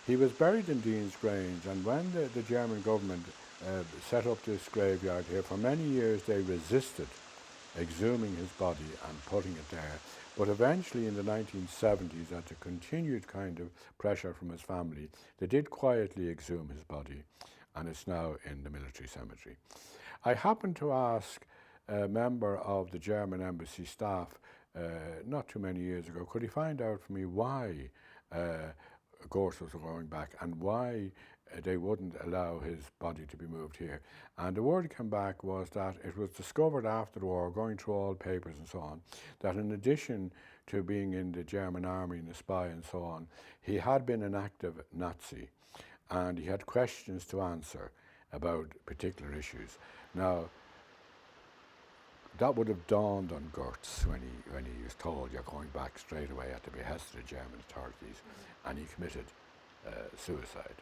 He was buried in Dean's Grange, and when the German government set up this graveyard here, for many years they resisted exhuming his body and putting it there. But eventually in the 1970s, at the continued kind of pressure from his family, they did quietly exhume his body, and it's now in the military cemetery. I happened to ask a member of the German embassy staff not too many years ago, could he find out for me why ghosts were going back and why they wouldn't allow his body to be moved here. And the word that came back was that it was discovered after the war, going through all papers and so on, that in addition to being in the German army and a spy and so on, he had been an active Nazi and he had questions to answer about particular issues. Now, that would have dawned on Gertz when he was told you're going back straight away at the behest of the German authorities, and he committed suicide.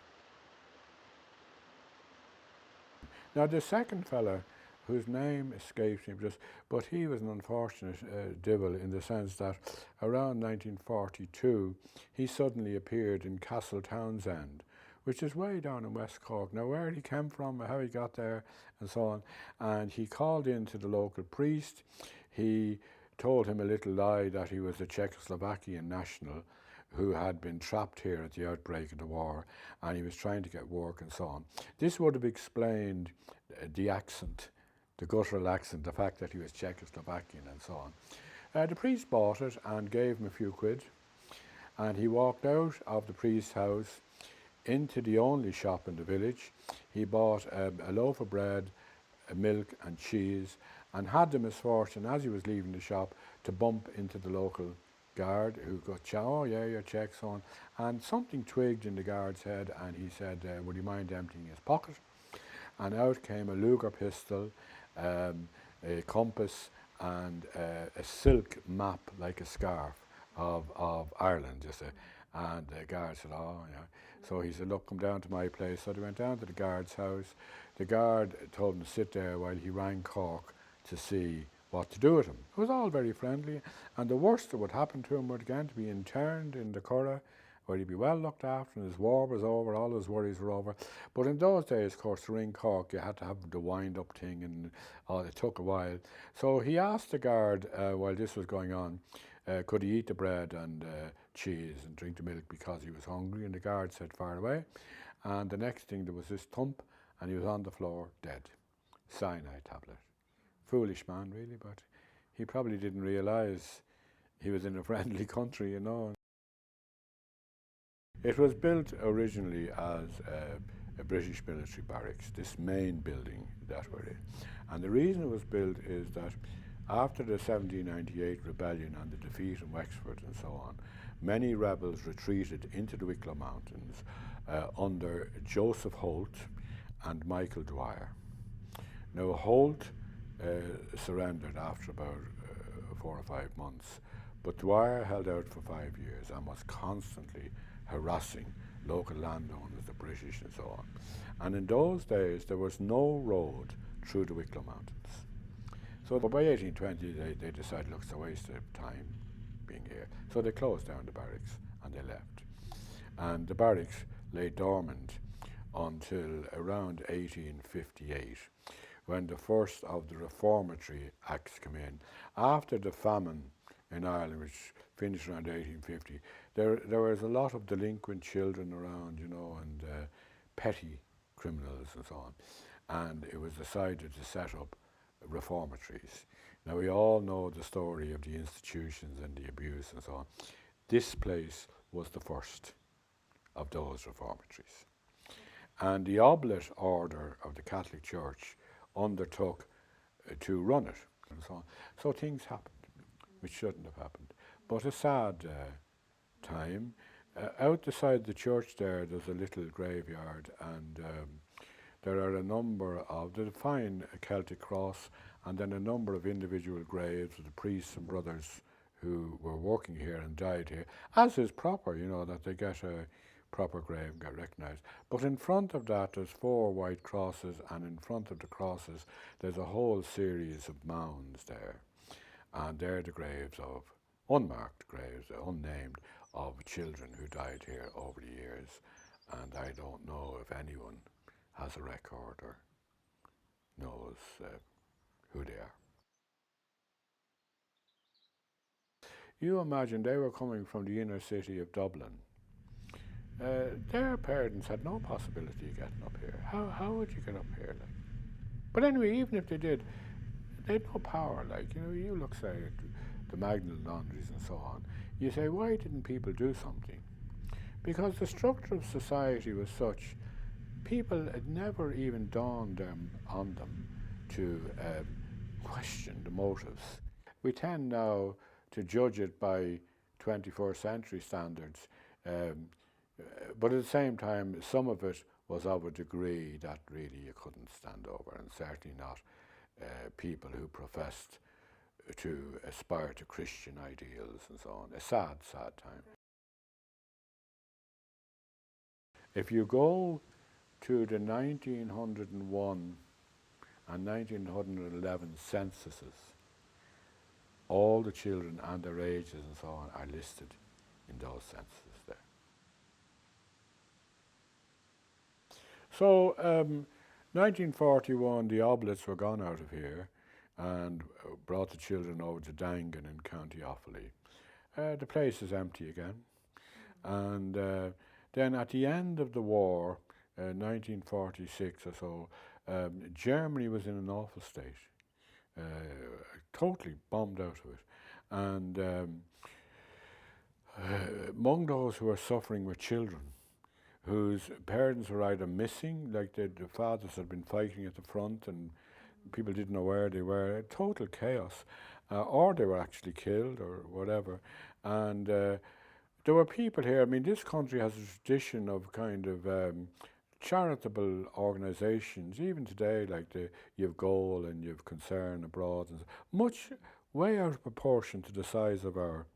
Now the second fella, whose name escapes me, but he was an unfortunate devil in the sense that around 1942 he suddenly appeared in Castle Townsend, which is way down in West Cork. Now where he came from, how he got there and so on, and he called in to the local priest. He told him a little lie that he was a Czechoslovakian national who had been trapped here at the outbreak of the war, and he was trying to get work and so on. This would have explained the accent, the guttural accent, the fact that he was Czechoslovakian and so on. The priest bought it and gave him a few quid, and he walked out of the priest's house into the only shop in the village. He bought a loaf of bread, milk and cheese, and had the misfortune, as he was leaving the shop, to bump into the local guard who got, oh yeah, you're Czech, so on. And something twigged in the guard's head, and he said, would you mind emptying his pocket? And out came a Luger pistol, a compass, and a silk map like a scarf of Ireland, and the guard said, oh yeah. So he said, look, come down to my place. So they went down to the guard's house. The guard told him to sit there while he rang Cork to see what to do with him. It was all very friendly, and the worst that would happen to him would again to be interned in the Curragh, where he'd be well looked after, and his war was over, all his worries were over. But in those days, of course, to ring Cork, you had to have the wind-up thing, and it took a while. So he asked the guard, while this was going on, could he eat the bread and cheese and drink the milk because he was hungry, and the guard said, far away. And the next thing, there was this thump, and he was on the floor, dead. Cyanide tablet. Foolish man, really, but he probably didn't realise he was in a friendly country, you know. It was built originally as a British military barracks, this main building that we're in. And the reason it was built is that after the 1798 rebellion and the defeat in Wexford and so on, many rebels retreated into the Wicklow Mountains under Joseph Holt and Michael Dwyer. Now Holt surrendered after about 4 or 5 months, but Dwyer held out for 5 years and was constantly harassing local landowners, the British and so on. And in those days there was no road through the Wicklow Mountains. So by 1820 they decided, look, it's a waste of time being here. So they closed down the barracks and they left. And the barracks lay dormant until around 1858, when the first of the reformatory acts came in. After the famine in Ireland, which finished around 1850, there was a lot of delinquent children around, you know, and petty criminals and so on. And it was decided to set up reformatories. Now we all know the story of the institutions and the abuse and so on. This place was the first of those reformatories. And the Oblate Order of the Catholic Church undertook to run it and so on. So things happened which shouldn't have happened. But a sad time. Out the side of the church there's a little graveyard, and there are a number of the fine Celtic cross, and then a number of individual graves of the priests and brothers who were working here and died here, as is proper, you know, that they get a proper grave and get recognised. But in front of that there's 4 white crosses, and in front of the crosses there's a whole series of mounds there, and they're the graves of, unmarked graves, unnamed, of children who died here over the years. and I don't know if anyone has a record or knows who they are. You imagine they were coming from the inner city of Dublin. Their parents had no possibility of getting up here. How would you get up here? Like? But anyway, even if they did, they had no power. Like, you know, you look, say, at the Magdalen laundries and so on. You say, why didn't people do something? Because the structure of society was such, people, it never even dawned on them to question the motives. We tend now to judge it by 21st century standards, but at the same time, some of it was of a degree that really you couldn't stand over, and certainly not people who professed to aspire to Christian ideals and so on. A sad, sad time. If you go to the 1901 and 1911 censuses, all the children and their ages and so on are listed in those censuses there. So, 1941, the Oblates were gone out of here and brought the children over to Dangan in County Offaly. The place is empty again. And then at the end of the war, 1946 or so, Germany was in an awful state, totally bombed out of it. And among those who were suffering were children whose parents were either missing, like the fathers had been fighting at the front and people didn't know where they were, total chaos, or they were actually killed or whatever. And there were people here, I mean, this country has a tradition of kind of charitable organisations, even today, like you've Goal and you've Concern Abroad, and much way out of proportion to the size of our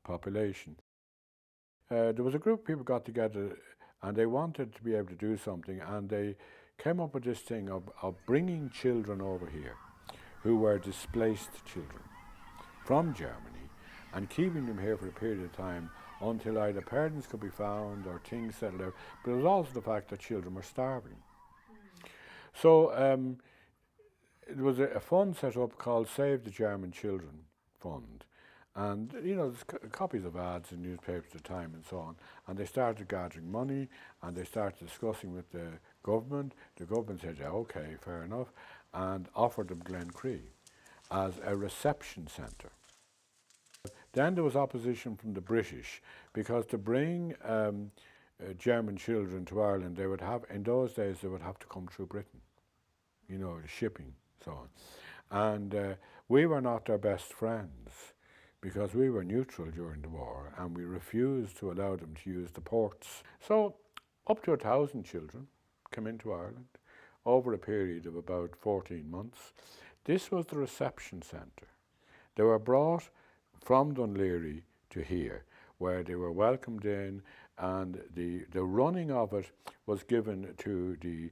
population. There was a group of people got together and they wanted to be able to do something, and they came up with this thing of bringing children over here who were displaced children from Germany and keeping them here for a period of time until either parents could be found or things settled out. But it was also the fact that children were starving. So there was a fund set up called Save the German Children Fund. And, you know, there's copies of ads in newspapers at the time and so on. And they started gathering money and they started discussing with the government. The government said, yeah, okay, fair enough, and offered them Glencree as a reception centre. Then there was opposition from the British, because to bring German children to Ireland, they would have, in those days, they would have to come through Britain, you know, shipping, so on. And we were not their best friends, because we were neutral during the war, and we refused to allow them to use the ports. So up to 1,000 children came into Ireland over a period of about 14 months. This was the reception centre. They were brought from Dunleary to here, where they were welcomed in, and the running of it was given to the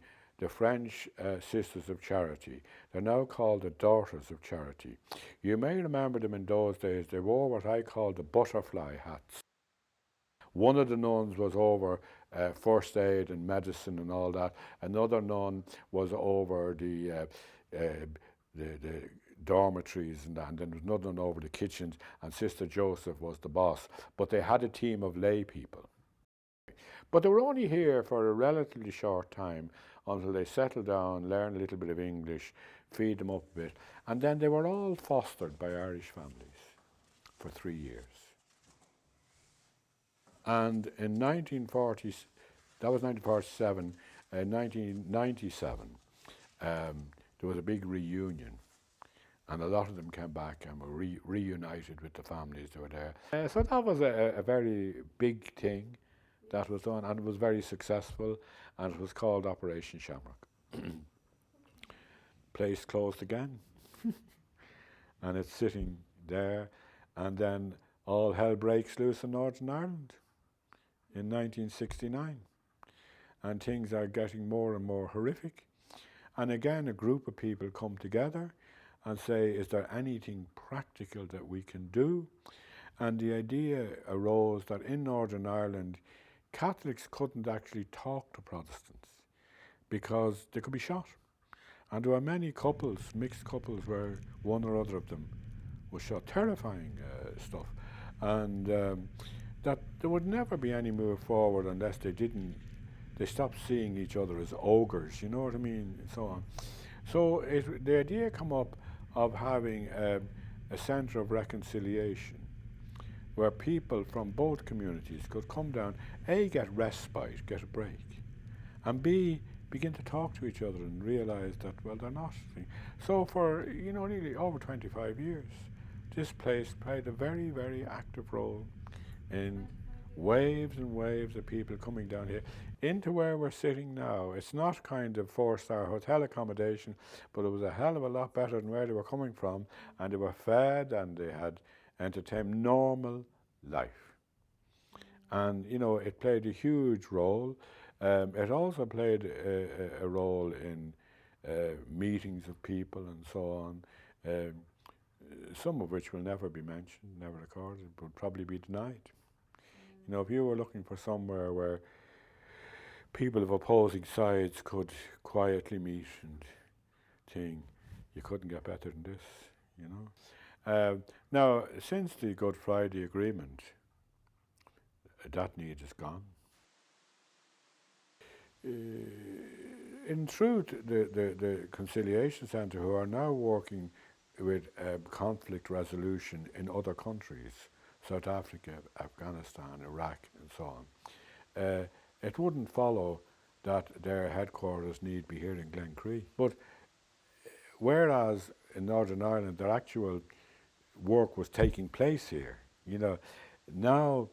French Sisters of Charity. They're now called the Daughters of Charity. You may remember them in those days. They wore what I call the butterfly hats. One of the nuns was over first aid and medicine and all that. Another nun was over the dormitories and that, and then there was another one over the kitchens, and Sister Joseph was the boss. But they had a team of lay people. But they were only here for a relatively short time until they settled down, learned a little bit of English, feed them up a bit, and then they were all fostered by Irish families for 3 years. And in 1940, that was 1947, 1997, there was a big reunion, and a lot of them came back and were reunited with the families that were there. So that was a very big thing that was done, and it was very successful, and it was called Operation Shamrock. Place closed again, and it's sitting there, and then all hell breaks loose in Northern Ireland in 1969, and things are getting more and more horrific. And again, a group of people come together and say, is there anything practical that we can do? And the idea arose that in Northern Ireland, Catholics couldn't actually talk to Protestants because they could be shot. And there were many couples, mixed couples, where one or other of them was shot. Terrifying stuff. And that there would never be any move forward unless they stopped seeing each other as ogres, you know what I mean, and so on. So the idea come up of having a centre of reconciliation where people from both communities could come down, A, get respite, get a break, and B, begin to talk to each other and realise that, well, they're not. So for, nearly over 25 years, this place played a very, very active role in waves and waves of people coming down here into where we're sitting now. It's not kind of 4-star hotel accommodation, but it was a hell of a lot better than where they were coming from, and they were fed and they had entertainment, normal life. And, it played a huge role. It also played a role in meetings of people and so on, some of which will never be mentioned, never recorded, would probably be denied. If you were looking for somewhere where people of opposing sides could quietly meet and thing, you couldn't get better than this, Now, since the Good Friday Agreement, that need is gone. In truth, the Conciliation Centre, who are now working with conflict resolution in other countries, South Africa, Afghanistan, Iraq, and so on, it wouldn't follow that their headquarters need be here in Glencree. But whereas in Northern Ireland their actual work was taking place here, now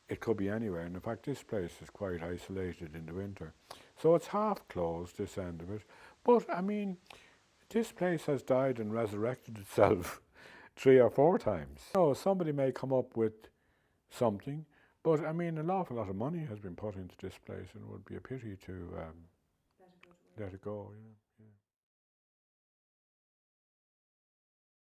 it could be anywhere. And in fact, this place is quite isolated in the winter. So it's half closed, this end of it. But, this place has died and resurrected itself 3 or 4 times. So somebody may come up with something, but an awful lot of money has been put into this place, and it would be a pity to let it go.